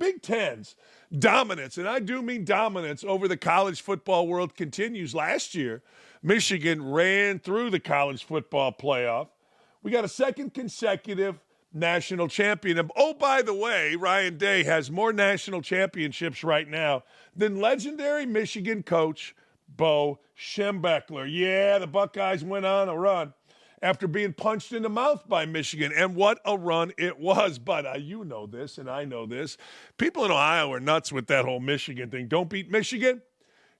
Big Ten's dominance, and I do mean dominance, over the college football world continues. Last year, Michigan ran through the college football playoff. We got a second consecutive national champion. And, oh, by the way, Ryan Day has more national championships right now than legendary Michigan coach Bo Schembechler. Yeah, the Buckeyes went on a run after being punched in the mouth by Michigan. And what a run it was. But you know this, and I know this. People in Ohio are nuts with that whole Michigan thing. Don't beat Michigan,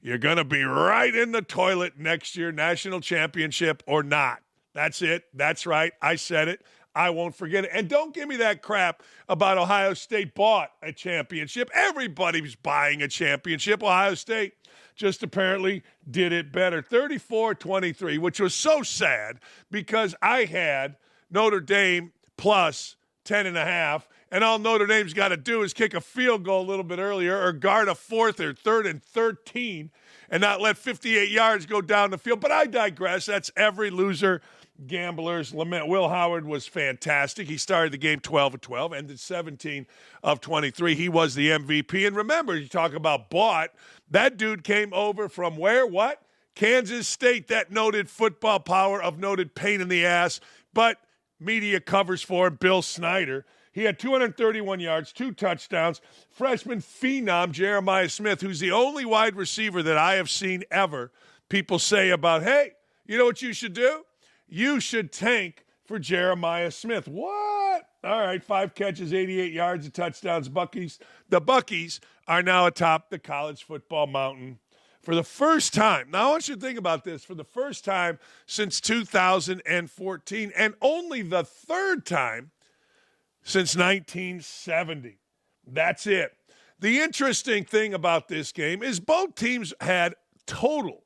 you're going to be right in the toilet next year, national championship or not. That's it. That's right. I said it. I won't forget it. And don't give me that crap about Ohio State bought a championship. Everybody's buying a championship. Ohio State just apparently did it better. 34-23, which was so sad because I had Notre Dame plus 10.5, and all Notre Dame's got to do is kick a field goal a little bit earlier or guard a fourth or third and 13 and not let 58 yards go down the field. But I digress. That's every loser gambler's lament. Will Howard was fantastic. He started the game 12 of 12, ended 17 of 23. He was the MVP. And remember, you talk about bought. That dude came over from where? What? Kansas State, that noted football power of noted pain in the ass. But media covers for him, Bill Snyder. He had 231 yards, 2 touchdowns. Freshman phenom Jeremiah Smith, who's the only wide receiver that I have seen ever, people say about, hey, you know what you should do? You should tank for Jeremiah Smith. What? All right, 5 catches, 88 yards, and touchdowns. The Buckies are now atop the college football mountain for the first time. Now, I want you to think about this. For the first time since 2014, and only the third time since 1970. That's it. The interesting thing about this game is both teams had total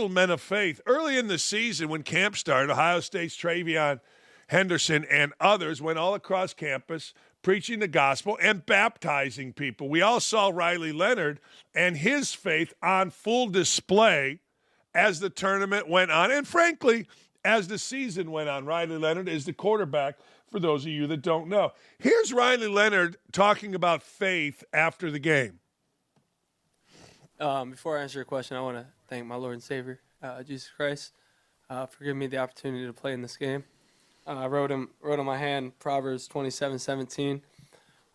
men of faith. Early in the season when camp started, Ohio State's Travion Henderson and others went all across campus preaching the gospel and baptizing people. We all saw Riley Leonard and his faith on full display as the tournament went on. And frankly, as the season went on, Riley Leonard is the quarterback, for those of you that don't know. Here's Riley Leonard talking about faith after the game. Before I answer your question, I want to thank my Lord and Savior, Jesus Christ, for giving me the opportunity to play in this game. I wrote on my hand Proverbs 27:17,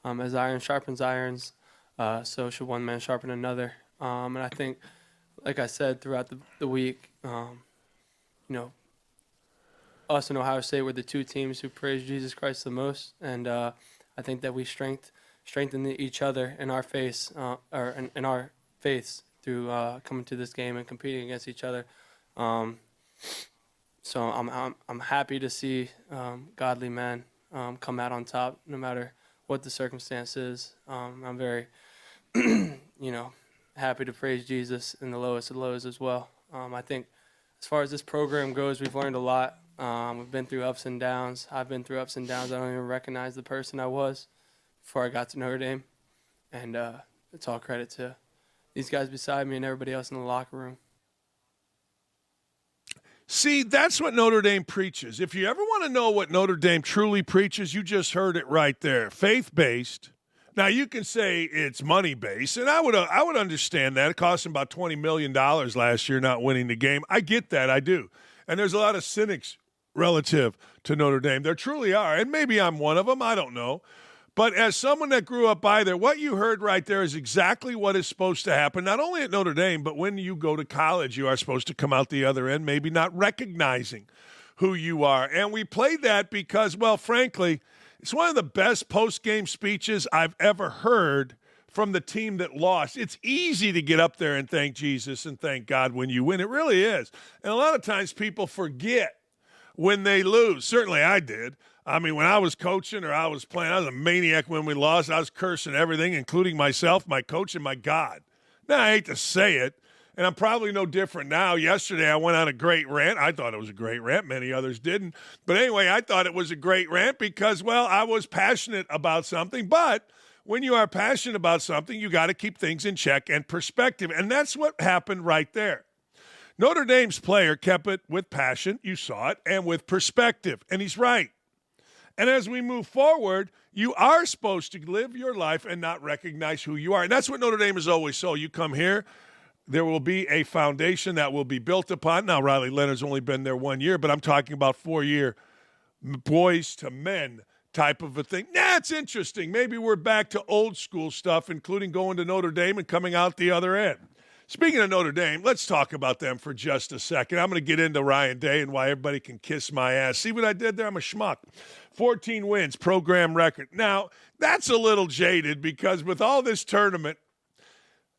as iron sharpens irons, so should one man sharpen another. And I think, like I said throughout the week, us and Ohio State were the two teams who praised Jesus Christ the most, and I think that we strengthened each other in our faiths through coming to this game and competing against each other. So I'm happy to see godly men come out on top, no matter what the circumstance is. I'm very, happy to praise Jesus in the lowest of lows as well. I think as far as this program goes, we've learned a lot. We've been through ups and downs. I've been through ups and downs. I don't even recognize the person I was before I got to Notre Dame. And it's all credit to these guys beside me and everybody else in the locker room. See, that's what Notre Dame preaches. If you ever want to know what Notre Dame truly preaches, you just heard it right there. Faith-based. Now, you can say it's money-based, and I would understand that. It cost them about $20 million last year not winning the game. I get that. I do. And there's a lot of cynics relative to Notre Dame. There truly are, and maybe I'm one of them. I don't know. But as someone that grew up by there, what you heard right there is exactly what is supposed to happen, not only at Notre Dame, but when you go to college, you are supposed to come out the other end, maybe not recognizing who you are. And we played that because, well, frankly, it's one of the best post-game speeches I've ever heard from the team that lost. It's easy to get up there and thank Jesus and thank God when you win. It really is. And a lot of times people forget when they lose. Certainly I did. I mean, when I was coaching or I was playing, I was a maniac when we lost. I was cursing everything, including myself, my coach, and my God. Now, I hate to say it, and I'm probably no different now. Yesterday, I went on a great rant. I thought it was a great rant. Many others didn't. But anyway, I thought it was a great rant because, well, I was passionate about something. But when you are passionate about something, you got to keep things in check and perspective. And that's what happened right there. Notre Dame's player kept it with passion, you saw it, and with perspective. And he's right. And as we move forward, you are supposed to live your life and not recognize who you are. And that's what Notre Dame is always so. You come here, there will be a foundation that will be built upon. Now, Riley Leonard's only been there 1 year, but I'm talking about 4-year boys to men type of a thing. It's interesting. Maybe we're back to old school stuff, including going to Notre Dame and coming out the other end. Speaking of Notre Dame, let's talk about them for just a second. I'm going to get into Ryan Day and why everybody can kiss my ass. See what I did there? I'm a schmuck. 14 wins, program record. Now, that's a little jaded because with all this tournament,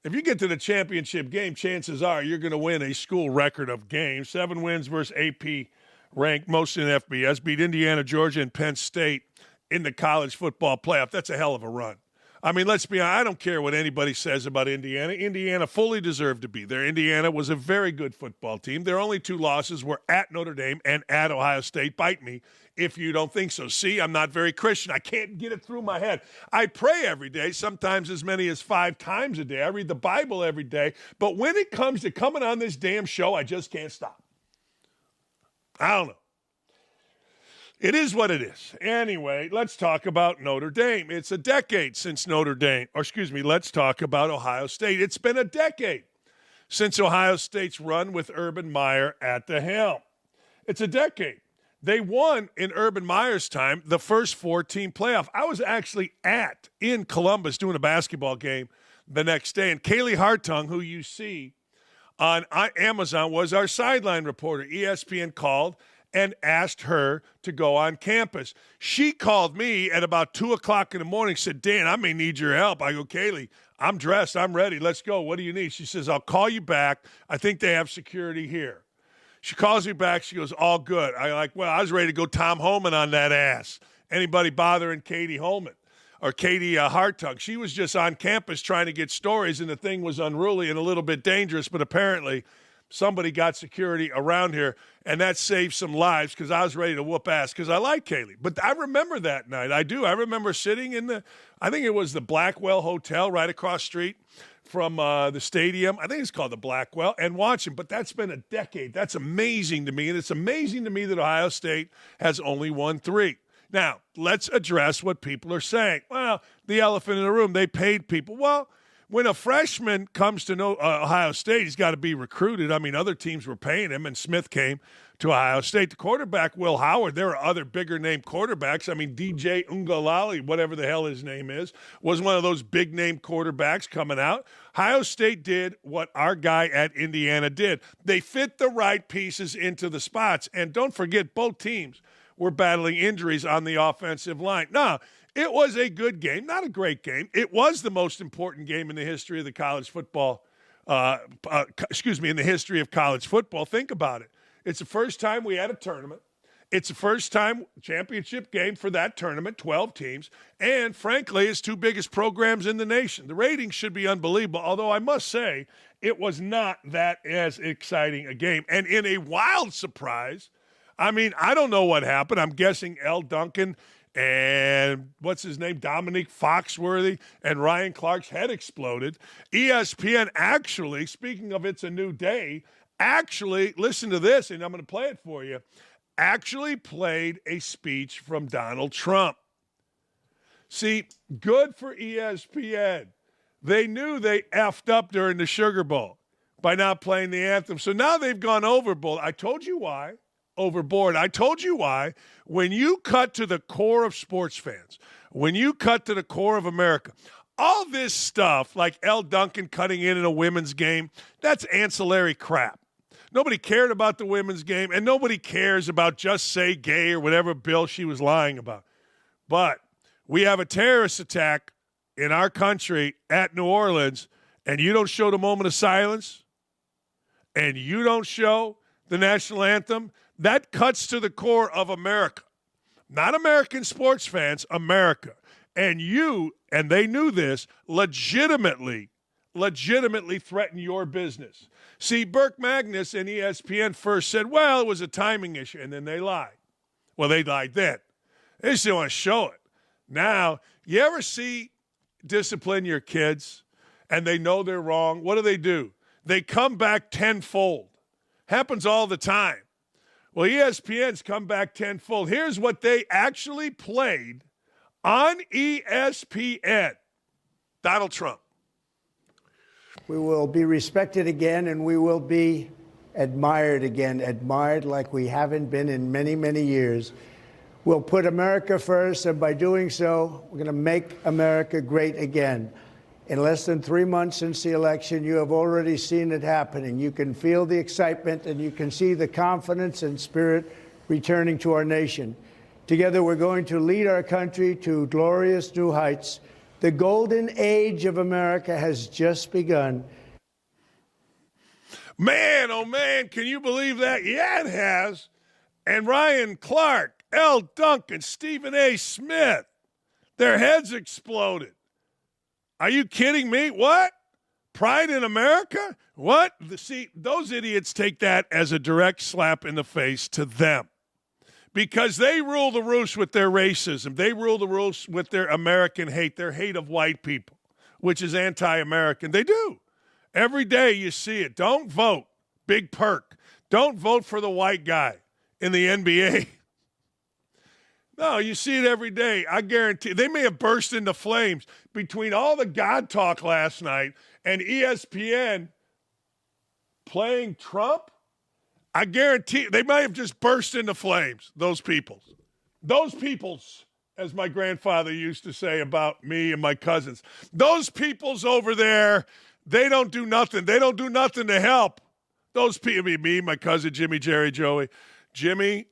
if you get to the championship game, chances are you're going to win a school record of games. 7 wins versus AP ranked most in FBS, beat Indiana, Georgia, and Penn State in the college football playoff. That's a hell of a run. I mean, let's be honest, I don't care what anybody says about Indiana. Indiana fully deserved to be there. Indiana was a very good football team. Their only 2 losses were at Notre Dame and at Ohio State. Bite me if you don't think so. See, I'm not very Christian. I can't get it through my head. I pray every day, sometimes as many as 5 times a day. I read the Bible every day. But when it comes to coming on this damn show, I just can't stop. I don't know. It is what it is. Anyway, let's talk about Notre Dame. It's a decade since Notre Dame, let's talk about Ohio State. It's been a decade since Ohio State's run with Urban Meyer at the helm. It's a decade. They won in Urban Meyer's time the first 4-team playoff. I was actually in Columbus doing a basketball game the next day, and Kaylee Hartung, who you see on Amazon, was our sideline reporter. ESPN called and asked her to go on campus. She called me at about 2 o'clock in the morning, said, Dan, I may need your help. I go, Kaylee, I'm dressed. I'm ready. Let's go. What do you need? She says, I'll call you back. I think they have security here. She calls me back. She goes, all good. I was ready to go Tom Holman on that ass. Anybody bothering Katie Holman or Katie Hartung? She was just on campus trying to get stories, and the thing was unruly and a little bit dangerous, but apparently somebody got security around here, and that saved some lives because I was ready to whoop ass because I like Kaylee. But I remember that night. I do. I remember sitting in I think it was the Blackwell Hotel right across street from the stadium. I think it's called the Blackwell, and watching. But that's been a decade. That's amazing to me, and it's amazing to me that Ohio State has only won 3. Now, let's address what people are saying. Well, the elephant in the room, they paid people. Well, when a freshman comes to Ohio State, he's got to be recruited. I mean, other teams were paying him, and Smith came to Ohio State. The quarterback, Will Howard, there are other bigger-name quarterbacks. I mean, DJ Ungalali, whatever the hell his name is, was one of those big-name quarterbacks coming out. Ohio State did what our guy at Indiana did. They fit the right pieces into the spots. And don't forget, both teams were battling injuries on the offensive line. Now, it was a good game, not a great game. It was the most important game in the history of the college football, in the history of college football. Think about it. It's the first time we had a tournament. It's the first time championship game for that tournament, 12 teams, and frankly, it's 2 biggest programs in the nation. The ratings should be unbelievable, although I must say it was not that as exciting a game. And in a wild surprise, I mean, I don't know what happened. I'm guessing L. Duncan and what's his name, Dominique Foxworthy, and Ryan Clark's head exploded. ESPN actually, speaking of It's a New Day, actually, listen to this, and I'm going to play it for you, actually played a speech from Donald Trump. See, good for ESPN. They knew they effed up during the Sugar Bowl by not playing the anthem. So now they've gone overboard. I told you why. Overboard. I told you why. When you cut to the core of sports fans, when you cut to the core of America, all this stuff like L. Duncan cutting in a women's game, that's ancillary crap. Nobody cared about the women's game, and nobody cares about Just Say Gay or whatever bill she was lying about. But we have a terrorist attack in our country at New Orleans, and you don't show the moment of silence, and you don't show the national anthem, that cuts to the core of America. Not American sports fans, America. And you, and they knew this, legitimately threaten your business. See, Burke Magnus and ESPN first said, well, it was a timing issue, and then they lied. Well, they lied then. They just didn't want to show it. Now, you ever see discipline your kids, and they know they're wrong? What do? They come back tenfold. Happens all the time. Well, ESPN's come back tenfold. Here's what they actually played on ESPN. Donald Trump. We will be respected again, and we will be admired again, admired like we haven't been in many, many years. We'll put America first, and by doing so, we're going to make America great again. In less than 3 months since the election, you have already seen it happening. You can feel the excitement, and you can see the confidence and spirit returning to our nation. Together, we're going to lead our country to glorious new heights. The golden age of America has just begun. Man, oh man, can you believe that? Yeah, it has. And Ryan Clark, L. Duncan, Stephen A. Smith, their heads exploded. Are you kidding me? What? Pride in America? What? See, those idiots take that as a direct slap in the face to them. Because they rule the roost with their racism. They rule the roost with their American hate, their hate of white people, which is anti-American. They do. Every day you see it. Don't vote. Big perk. Don't vote for the white guy in the NBA. No, you see it every day. I guarantee. They may have burst into flames between all the God talk last night and ESPN playing Trump. I guarantee they might have just burst into flames, those peoples. Those peoples, as my grandfather used to say about me and my cousins. Those peoples over there, they don't do nothing. They don't do nothing to help. Those people, me, my cousin, Jimmy, Jerry, Joey. Jimmy,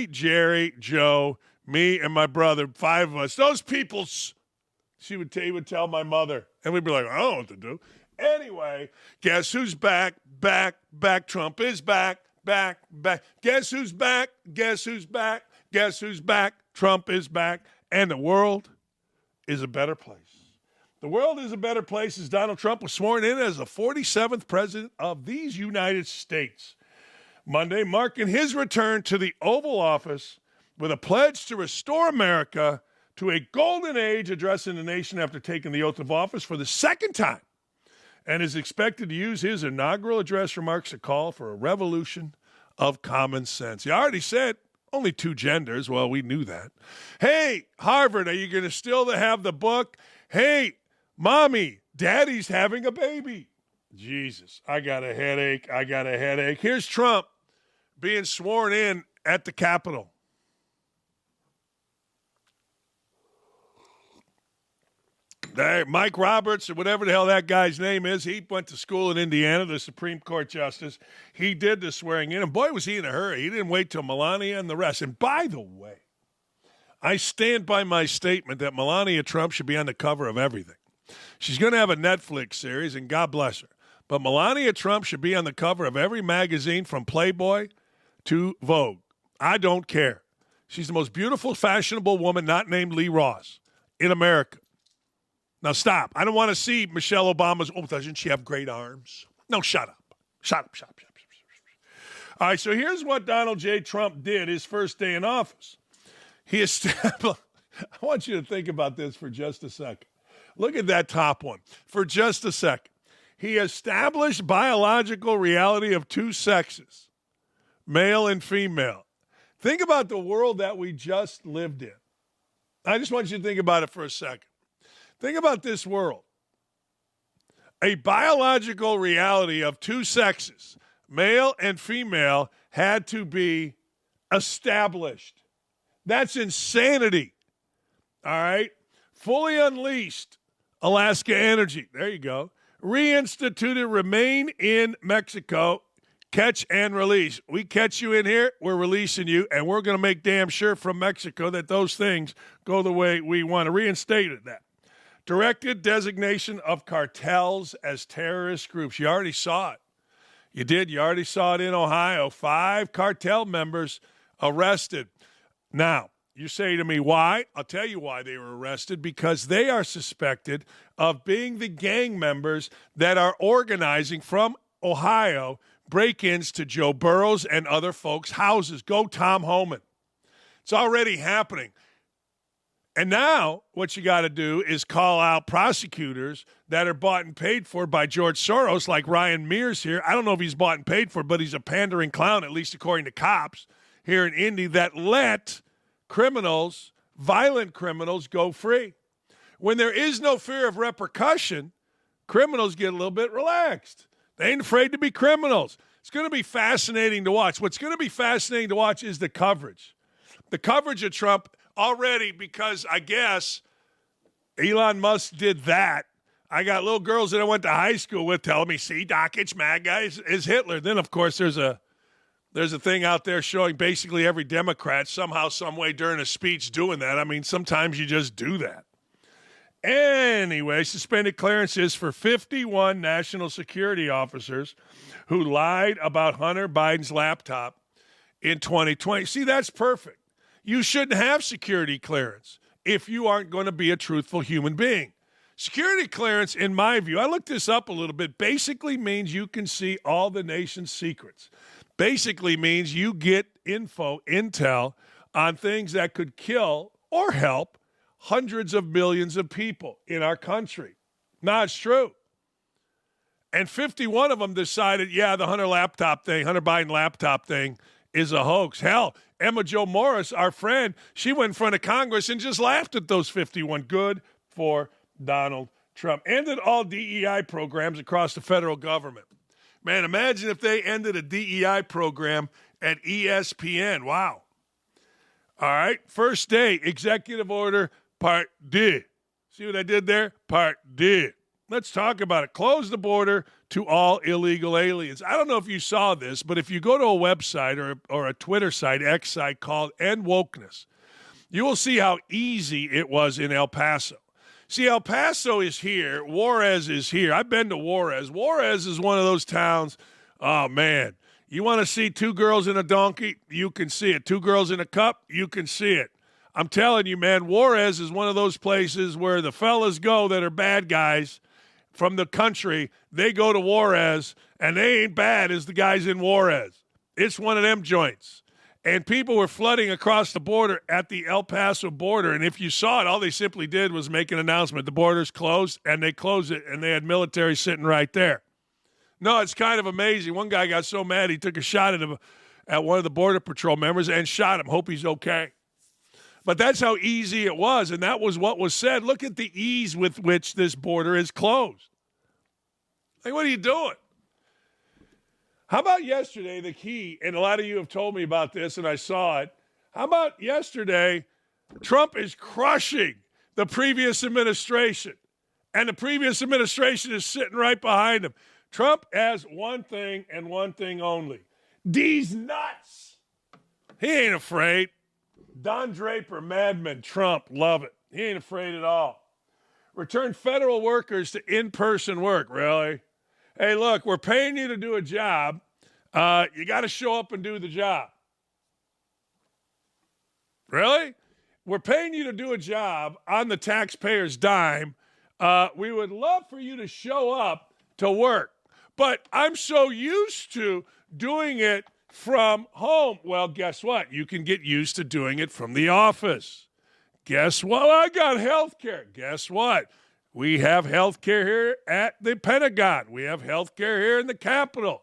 Jerry, Joe, me, and my brother, 5 of us. Those peoples, he would tell my mother. And we'd be like, I don't know what to do. Anyway, guess who's back? Back. Trump is back. Guess who's back? Guess who's back? Guess who's back? Trump is back. And the world is a better place. The world is a better place as Donald Trump was sworn in as the 47th president of these United States. Monday, marking his return to the Oval Office with a pledge to restore America to a golden age, addressing the nation after taking the oath of office for the second time, and is expected to use his inaugural address remarks to call for a revolution of common sense. He already said only 2 genders. Well, we knew that. Hey, Harvard, are you going to still have the book? Hey, Mommy, Daddy's having a baby. Jesus, I got a headache. Here's Trump being sworn in at the Capitol. There, Mike Roberts, or whatever the hell that guy's name is, he went to school in Indiana, the Supreme Court Justice. He did the swearing in, and boy, was he in a hurry. He didn't wait till Melania and the rest. And by the way, I stand by my statement that Melania Trump should be on the cover of everything. She's going to have a Netflix series, and God bless her. But Melania Trump should be on the cover of every magazine from Playboy to Vogue. I don't care. She's the most beautiful, fashionable woman not named Lee Ross in America. Now stop. I don't want to see Michelle Obama's, doesn't she have great arms? No, shut up. Shut up. All right, so here's what Donald J. Trump did his first day in office. He established, I want you to think about this for just a second. Look at that top one for just a second. He established biological reality of 2 sexes, male and female. Think about the world that we just lived in. I just want you to think about it for a second. Think about this world. A biological reality of 2 sexes, male and female, had to be established. That's insanity. All right? Fully unleashed. Alaska Energy. There you go. Reinstituted remain in Mexico. Catch and release. We catch you in here, we're releasing you, and we're going to make damn sure from Mexico that those things go the way we want to. Reinstated that. Directed designation of cartels as terrorist groups. You already saw it. You did. You already saw it in Ohio. 5 cartel members arrested. Now, you say to me, why? I'll tell you why they were arrested. Because they are suspected of being the gang members that are organizing from Ohio break-ins to Joe Burrow's and other folks' houses. Go Tom Homan. It's already happening. And now what you got to do is call out prosecutors that are bought and paid for by George Soros, like Ryan Mears here. I don't know if he's bought and paid for, but he's a pandering clown, at least according to cops here in Indy, that let criminals, violent criminals, go free. When there is no fear of repercussion, criminals get a little bit relaxed. They ain't afraid to be criminals. It's going to be fascinating to watch. What's going to be fascinating to watch is the coverage. The coverage of Trump already, because I guess Elon Musk did that. I got little girls that I went to high school with telling me, see, Dakich, MAGA is Hitler. Then, of course, there's a thing out there showing basically every Democrat somehow, some way during a speech doing that. I mean, sometimes you just do that. Anyway, suspended clearances for 51 national security officers who lied about Hunter Biden's laptop in 2020. See, that's perfect. You shouldn't have security clearance if you aren't going to be a truthful human being. Security clearance, in my view, I looked this up a little bit, basically means you can see all the nation's secrets. Basically means you get intel on things that could kill or help hundreds of millions of people in our country. No, it's true. And 51 of them decided, yeah, the Hunter Biden laptop thing is a hoax. Hell, Emma Jo Morris, our friend, she went in front of Congress and just laughed at those 51. Good for Donald Trump. Ended all DEI programs across the federal government. Man, imagine if they ended a DEI program at ESPN. Wow. All right, first day, executive order, part D. See what I did there? Part D. Let's talk about it. Close the border to all illegal aliens. I don't know if you saw this, but if you go to a website or a Twitter site, X site called End Wokeness, you will see how easy it was in El Paso. See, El Paso is here. Juarez is here. I've been to Juarez. Juarez is one of those towns, oh, man. You want to see two girls in a donkey? You can see it. Two girls in a cup? You can see it. I'm telling you, man, Juarez is one of those places where the fellas go that are bad guys from the country. They go to Juarez, and they ain't bad as the guys in Juarez. It's one of them joints. And people were flooding across the border at the El Paso border. And if you saw it, all they simply did was make an announcement. The border's closed, and they closed it, and they had military sitting right there. No, it's kind of amazing. One guy got so mad he took a shot at one of the Border Patrol members and shot him. Hope he's okay. But that's how easy it was, and that was what was said. Look at the ease with which this border is closed. Like, what are you doing? How about yesterday, the key, and a lot of you have told me about this, and I saw it. How about yesterday, Trump is crushing the previous administration, and the previous administration is sitting right behind him. Trump has one thing and one thing only. These nuts. He ain't afraid. Don Draper, Mad Men, Trump, love it. He ain't afraid at all. Return federal workers to in-person work. Really? Hey, look, we're paying you to do a job. You got to show up and do the job. Really? We're paying you to do a job on the taxpayer's dime. We would love for you to show up to work. But I'm so used to doing it from home. Well, guess what? You can get used to doing it from the office. Guess what? I got health care. Guess what? We have health care here at the Pentagon. We have health care here in the Capitol.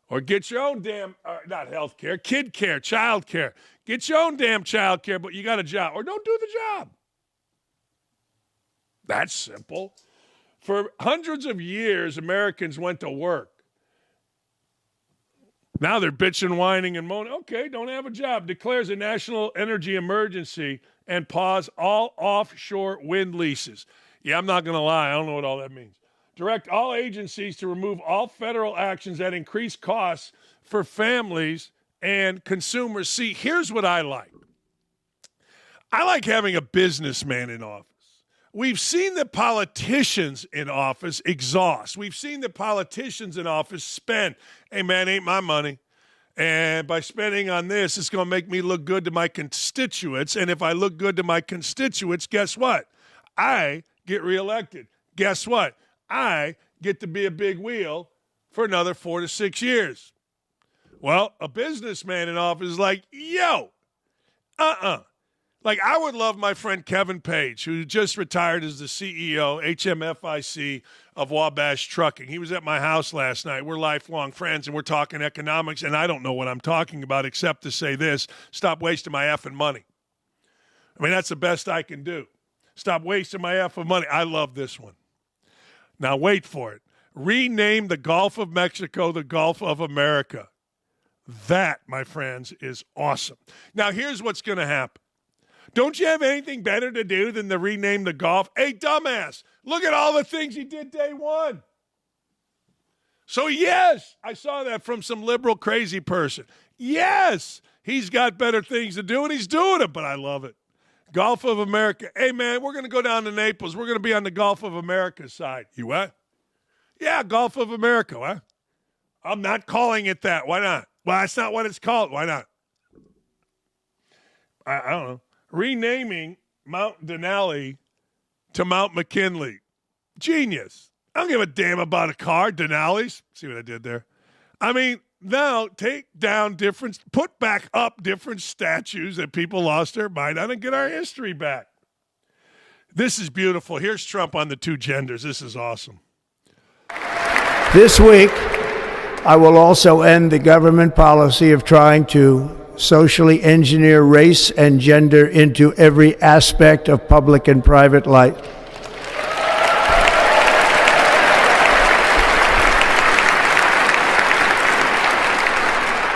Or get your own damn, not health care, kid care, child care. Get your own damn child care, but you got a job. Or don't do the job. That's simple. For hundreds of years, Americans went to work. Now they're bitching, whining, and moaning. Okay, don't have a job. Declares a national energy emergency and pause all offshore wind leases. Yeah, I'm not going to lie. I don't know what all that means. Direct all agencies to remove all federal actions that increase costs for families and consumers. See, here's what I like. I like having a businessman in office. We've seen the politicians in office exhaust. We've seen the politicians in office spend. Hey, man, ain't my money. And by spending on this, it's going to make me look good to my constituents. And if I look good to my constituents, guess what? I get reelected. Guess what? I get to be a big wheel for another 4 to 6 years. Well, a businessman in office is like, yo, Like, I would love my friend Kevin Page, who just retired as the CEO, HMFIC, of Wabash Trucking. He was at my house last night. We're lifelong friends, and we're talking economics, and I don't know what I'm talking about except to say this: stop wasting my effing money. I mean, that's the best I can do. Stop wasting my effing money. I love this one. Now, wait for it. Rename the Gulf of Mexico the Gulf of America. That, my friends, is awesome. Now, here's what's going to happen. Don't you have anything better to do than to rename the Gulf? Hey, dumbass, look at all the things he did day one. So, yes, I saw that from some liberal crazy person. Yes, he's got better things to do, and he's doing it, but I love it. Gulf of America. Hey, man, we're going to go down to Naples. We're going to be on the Gulf of America side. You what? Yeah, Gulf of America. What? I'm not calling it that. Why not? Well, that's not what it's called. Why not? I don't know. Renaming Mount Denali to Mount McKinley. Genius. I don't give a damn about a car. Denali's. See what I did there? I mean, now take down put back up different statues that people lost their mind on and get our history back. This is beautiful. Here's Trump on the two genders. This is awesome. This week, I will also end the government policy of trying to socially engineer race and gender into every aspect of public and private life.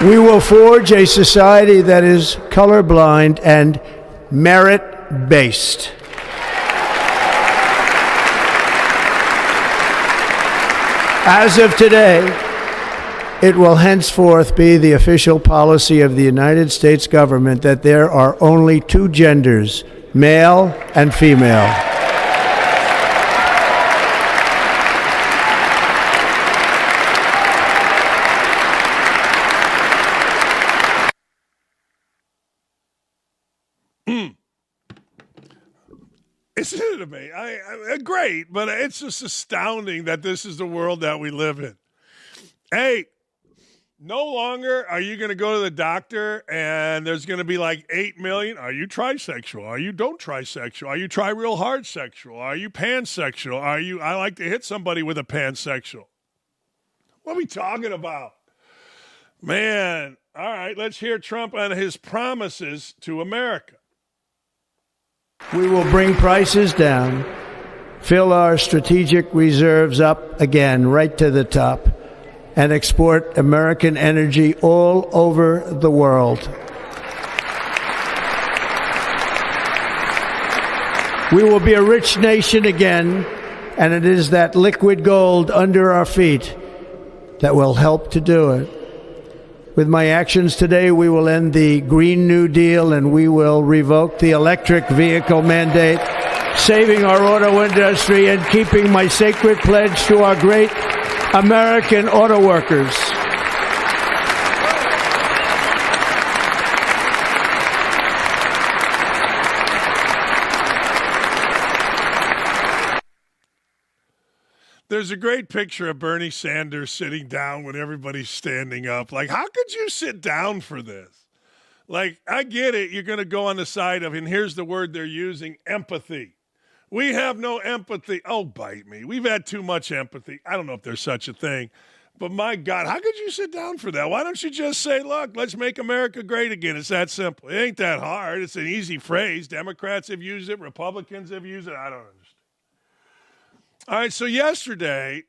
We will forge a society that is colorblind and merit-based. As of today, it will henceforth be the official policy of the United States government that there are only two genders, male and female. Isn't it amazing? Great, but it's just astounding that this is the world that we live in. Hey, no longer are you going to go to the doctor and there's going to be like 8 million. Are you trisexual? Are you don't trisexual? Are you try real hard sexual? Are you pansexual? Are you I like to hit somebody with a pansexual? What are we talking about? Man, all right, let's hear Trump on his promises to America. We will bring prices down, fill our strategic reserves up again right to the top, and export American energy all over the world. We will be a rich nation again, and it is that liquid gold under our feet that will help to do it. With my actions today, we will end the Green New Deal and we will revoke the electric vehicle mandate, saving our auto industry and keeping my sacred pledge to our great American auto workers. There's a great picture of Bernie Sanders sitting down when everybody's standing up. Like, how could you sit down for this? Like, I get it. You're going to go on the side of, and here's the word they're using, empathy. We have no empathy. Oh, bite me. We've had too much empathy. I don't know if there's such a thing. But my God, how could you sit down for that? Why don't you just say, look, let's make America great again? It's that simple. It ain't that hard. It's an easy phrase. Democrats have used it. Republicans have used it. I don't understand. All right, so yesterday,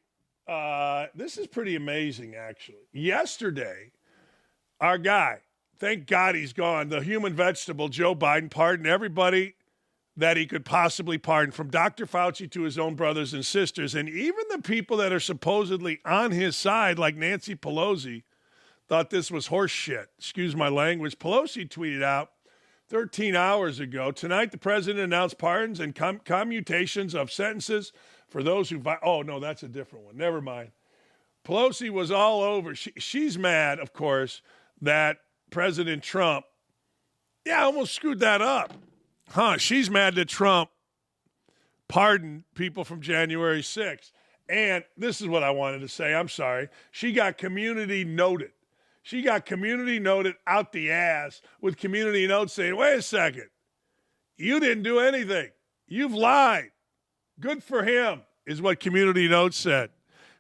this is pretty amazing, actually. Yesterday, our guy, thank God he's gone, the human vegetable, Joe Biden, pardoned everybody that he could possibly pardon, from Dr. Fauci to his own brothers and sisters. And even the people that are supposedly on his side, like Nancy Pelosi, thought this was horse shit. Excuse my language. Pelosi tweeted out 13 hours ago, tonight the president announced pardons and commutations of sentences for those who oh, no, that's a different one. Never mind. Pelosi was all over. She's mad, of course, that President Trump, almost screwed that up. She's mad that Trump pardoned people from January 6th. And this is what I wanted to say. I'm sorry. She got community noted. She got community noted out the ass with community notes saying, wait a second. You didn't do anything. You've lied. Good for him, is what Community Notes said.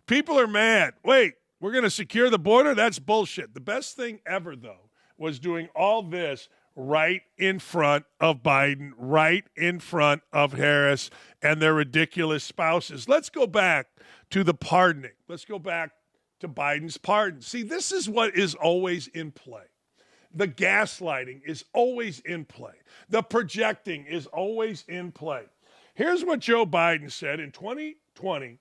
People are mad. Wait, we're going to secure the border? That's bullshit. The best thing ever, though, was doing all this right in front of Biden, right in front of Harris and their ridiculous spouses. Let's go back to the pardoning. Let's go back to Biden's pardon. See, this is what is always in play. The gaslighting is always in play. The projecting is always in play. Here's what Joe Biden said in 2020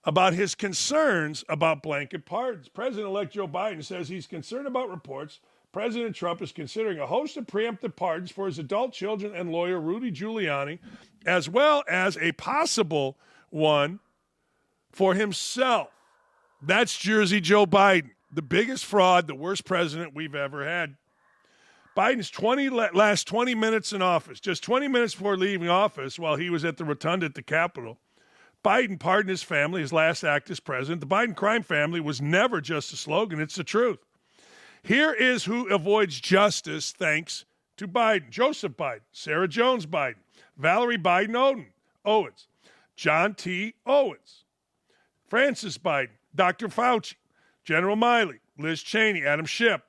about his concerns about blanket pardons. President-elect Joe Biden says he's concerned about reports President Trump is considering a host of preemptive pardons for his adult children and lawyer Rudy Giuliani, as well as a possible one for himself. That's Jersey Joe Biden, the biggest fraud, the worst president we've ever had. Biden's last 20 minutes in office, just 20 minutes before leaving office while he was at the rotunda at the Capitol, Biden pardoned his family, his last act as president. The Biden crime family was never just a slogan, it's the truth. Here is who avoids justice thanks to Biden. Joseph Biden, Sarah Jones Biden, Valerie Biden Owens, John T. Owens, Francis Biden, Dr. Fauci, General Miley, Liz Cheney, Adam Schiff,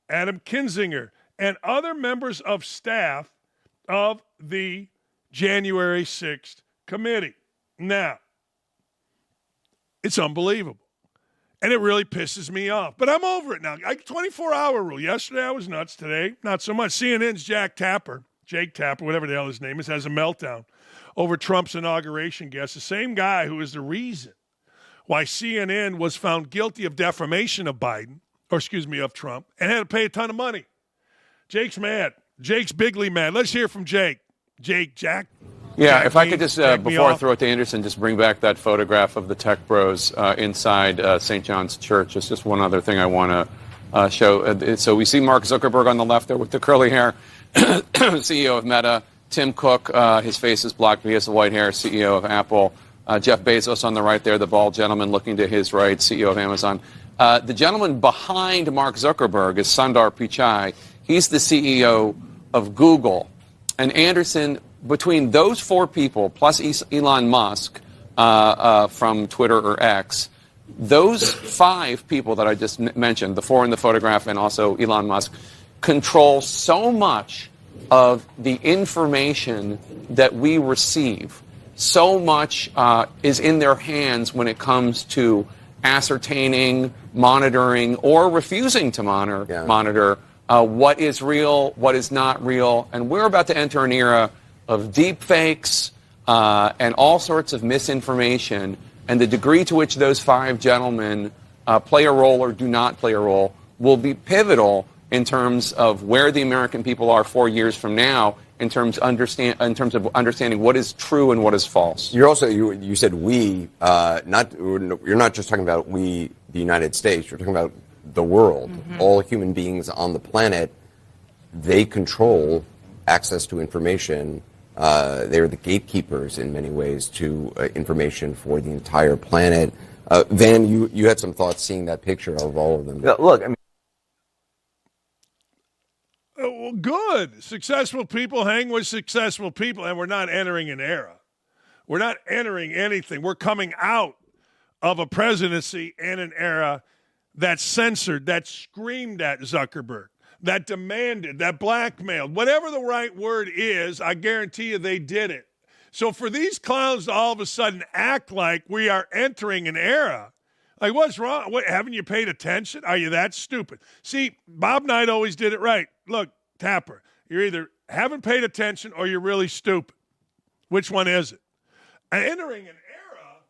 Adam Kinzinger, and other members of staff of the January 6th committee. Now, it's unbelievable. And it really pisses me off. But I'm over it now. 24-hour rule. Yesterday I was nuts. Today, not so much. CNN's Jake Tapper, whatever the hell his name is, has a meltdown over Trump's inauguration guest. The same guy who is the reason why CNN was found guilty of defamation of of Trump, and had to pay a ton of money. Jake's mad. Jake's bigly mad. Let's hear from Jake. Jack. Yeah, if I could just, before I throw it to Anderson, just bring back that photograph of the tech bros inside St. John's Church. It's just one other thing I want to show. So we see Mark Zuckerberg on the left there with the curly hair, CEO of Meta. Tim Cook, his face is blocked, but he has the white hair, CEO of Apple. Jeff Bezos on the right there, the bald gentleman looking to his right, CEO of Amazon. The gentleman behind Mark Zuckerberg is Sundar Pichai. He's the CEO of Google. And Anderson, between those four people, plus Elon Musk from Twitter or X, those five people that I just mentioned, the four in the photograph and also Elon Musk, control so much of the information that we receive. So much is in their hands when it comes to ascertaining, monitoring, or refusing to monitor what is real, what is not real. And we're about to enter an era of deep fakes and all sorts of misinformation. And the degree to which those five gentlemen play a role or do not play a role will be pivotal in terms of where the American people are 4 years from now, in terms of understanding what is true and what is false. You're also you said we, you're not just talking about we, the United States. You're talking about the world. Mm-hmm. All human beings on the planet, they control access to information. They're the gatekeepers in many ways to information for the entire planet. Van, you had some thoughts seeing that picture of all of them. Yeah, look, I mean. Well, good. Successful people hang with successful people, and we're not entering an era. We're not entering anything. We're coming out of a presidency and an era that censored, that screamed at Zuckerberg, that demanded, that blackmailed. Whatever the right word is, I guarantee you they did it. So for these clowns to all of a sudden act like we are entering an era, like what's wrong? What, haven't you paid attention? Are you that stupid? See, Bob Knight always did it right. Look, Tapper, you're either haven't paid attention or you're really stupid. Which one is it? Entering an era,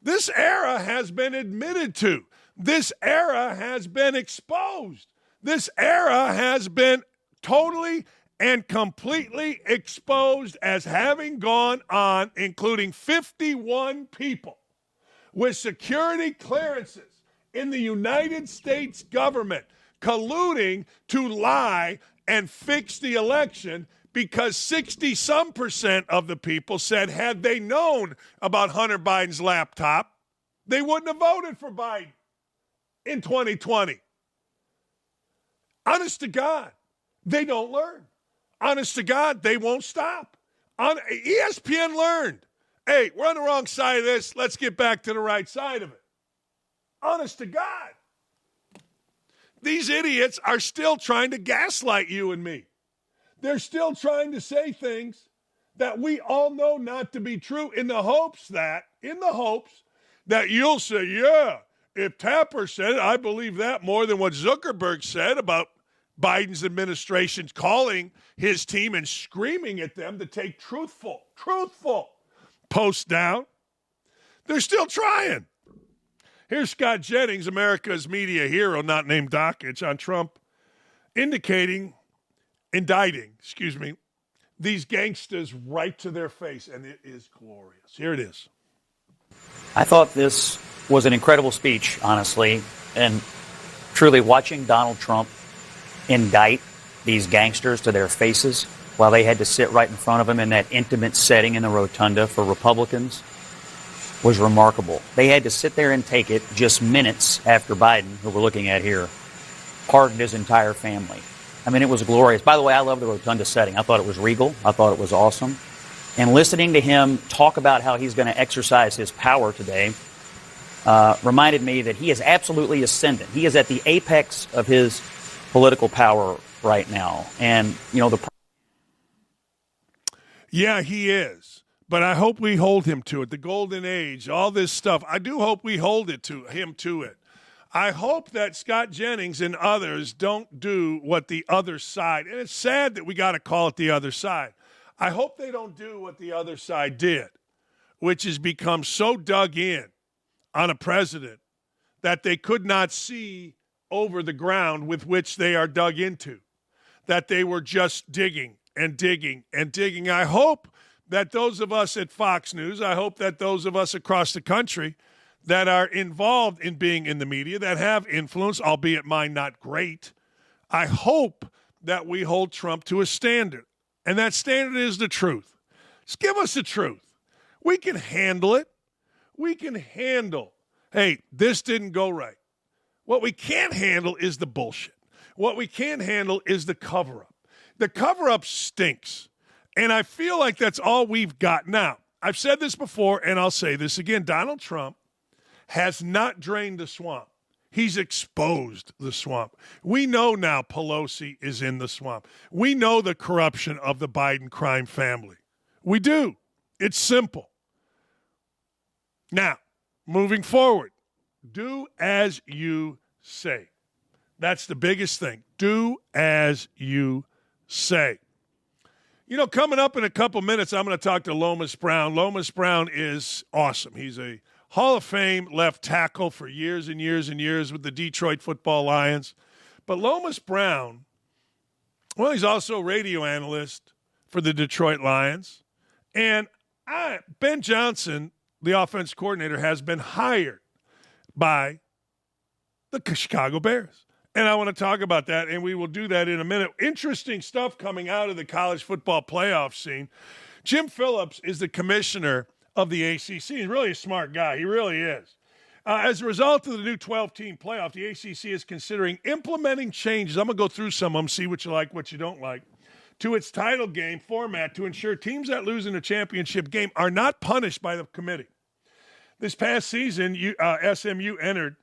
this era has been admitted to. This era has been exposed. This era has been totally and completely exposed as having gone on, including 51 people with security clearances in the United States government colluding to lie and fix the election because 60-some% of the people said had they known about Hunter Biden's laptop, they wouldn't have voted for Biden in 2020. Honest to God, they don't learn. Honest to God, they won't stop. ESPN learned. Hey, we're on the wrong side of this. Let's get back to the right side of it. Honest to God. These idiots are still trying to gaslight you and me. They're still trying to say things that we all know not to be true in the hopes that you'll say, yeah, if Tapper said it, I believe that more than what Zuckerberg said about Biden's administration calling his team and screaming at them to take truthful posts down. They're still trying. Here's Scott Jennings, America's media hero, not named Dakich, on Trump, indicting these gangsters right to their face, and it is glorious. Here it is. I thought this was an incredible speech, honestly, and truly watching Donald Trump indict these gangsters to their faces while they had to sit right in front of him in that intimate setting in the rotunda for Republicans was remarkable. They had to sit there and take it just minutes after Biden, who we're looking at here, pardoned his entire family. I mean, it was glorious. By the way, I love the rotunda setting. I thought it was regal. I thought it was awesome. And listening to him talk about how he's going to exercise his power today reminded me that he is absolutely ascendant. He is at the apex of his political power right now. And, yeah, he is. But I hope we hold him to it. The golden age, all this stuff. I do hope we hold him to it. I hope that Scott Jennings and others don't do what the other side, and it's sad that we got to call it the other side. I hope they don't do what the other side did, which has become so dug in on a president that they could not see over the ground with which they are dug into, that they were just digging and digging and digging. I hope that those of us at Fox News, I hope that those of us across the country that are involved in being in the media, that have influence, albeit mine not great, I hope that we hold Trump to a standard. And that standard is the truth. Just give us the truth. We can handle it. We can handle, hey, this didn't go right. What we can't handle is the bullshit. What we can't handle is the cover-up. The cover-up stinks. And I feel like that's all we've got. Now, I've said this before, and I'll say this again. Donald Trump has not drained the swamp. He's exposed the swamp. We know now Pelosi is in the swamp. We know the corruption of the Biden crime family. We do. It's simple. Now, moving forward, do as you say. That's the biggest thing. Do as you say. Coming up in a couple minutes, I'm going to talk to Lomas Brown. Lomas Brown is awesome. He's a Hall of Fame left tackle for years and years and years with the Detroit Football Lions. But Lomas Brown, well, he's also a radio analyst for the Detroit Lions. And Ben Johnson, the offense coordinator, has been hired by the Chicago Bears. And I want to talk about that, and we will do that in a minute. Interesting stuff coming out of the college football playoff scene. Jim Phillips is the commissioner of the ACC. He's really a smart guy. He really is. As a result of the new 12-team playoff, the ACC is considering implementing changes. I'm going to go through some of them, see what you like, what you don't like, to its title game format to ensure teams that lose in a championship game are not punished by the committee. This past season, SMU entered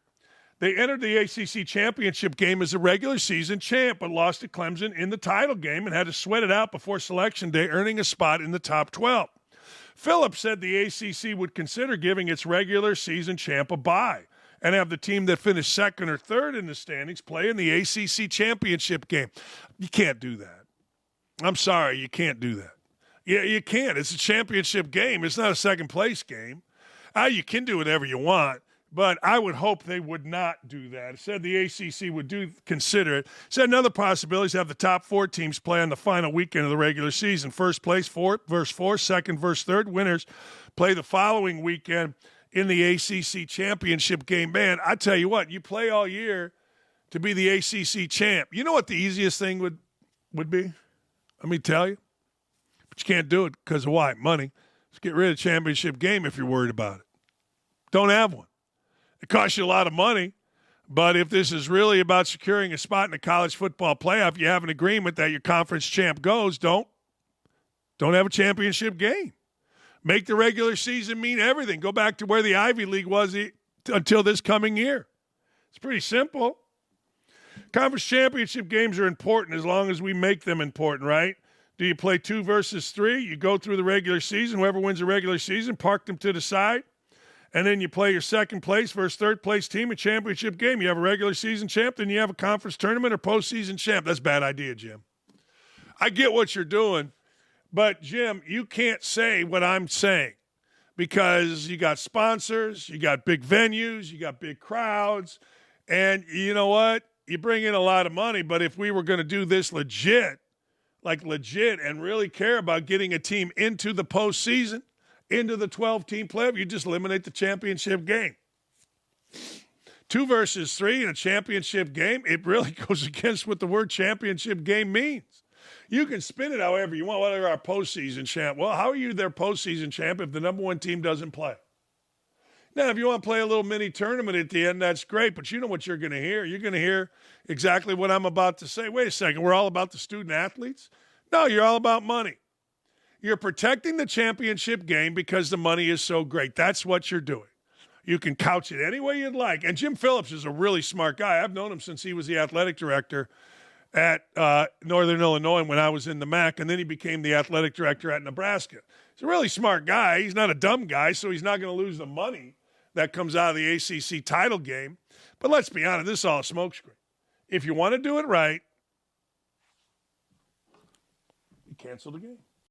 the ACC championship game as a regular season champ, but lost to Clemson in the title game and had to sweat it out before Selection Day, earning a spot in the top 12. Phillips said the ACC would consider giving its regular season champ a bye and have the team that finished second or third in the standings play in the ACC championship game. You can't do that. I'm sorry, you can't do that. Yeah, you can't. It's a championship game. It's not a second-place game. You can do whatever you want. But I would hope they would not do that. It said the ACC would consider it. It said another possibility is to have the top 4 teams play on the final weekend of the regular season. First place, 4 versus 4, second versus third. Winners play the following weekend in the ACC championship game. Man, I tell you what, you play all year to be the ACC champ. You know what the easiest thing would be? Let me tell you. But you can't do it because of why? Money. Let's get rid of the championship game if you're worried about it. Don't have one. It costs you a lot of money, But if this is really about securing a spot in the college football playoff, you have an agreement that your conference champ goes. Don't have a championship game. Make the regular season mean everything. Go back to where the Ivy League was until this coming year. It's pretty simple. Conference championship games are important as long as we make them important, right? Do you play 2 versus 3? You go through the regular season. Whoever wins the regular season, park them to the side. And then you play your second place versus third place team, a championship game. You have a regular season champ, then you have a conference tournament or postseason champ. That's a bad idea, Jim. I get what you're doing, but, Jim, you can't say what I'm saying because you got sponsors, you got big venues, you got big crowds, and you know what? You bring in a lot of money, but if we were going to do this legit, and really care about getting a team into the postseason, into the 12-team playoff, you just eliminate the championship game. 2 versus 3 in a championship game, it really goes against what the word championship game means. You can spin it however you want, whether our postseason champ. Well, how are you their postseason champ if the number 1 team doesn't play? Now, if you want to play a little mini tournament at the end, that's great, but you know what you're going to hear. You're going to hear exactly what I'm about to say. Wait a second, we're all about the student athletes? No, you're all about money. You're protecting the championship game because the money is so great. That's what you're doing. You can couch it any way you'd like. And Jim Phillips is a really smart guy. I've known him since he was the athletic director at Northern Illinois when I was in the MAC, and then he became the athletic director at Nebraska. He's a really smart guy. He's not a dumb guy, so he's not going to lose the money that comes out of the ACC title game. But let's be honest, this is all a smokescreen. If you want to do it right, you cancel the game.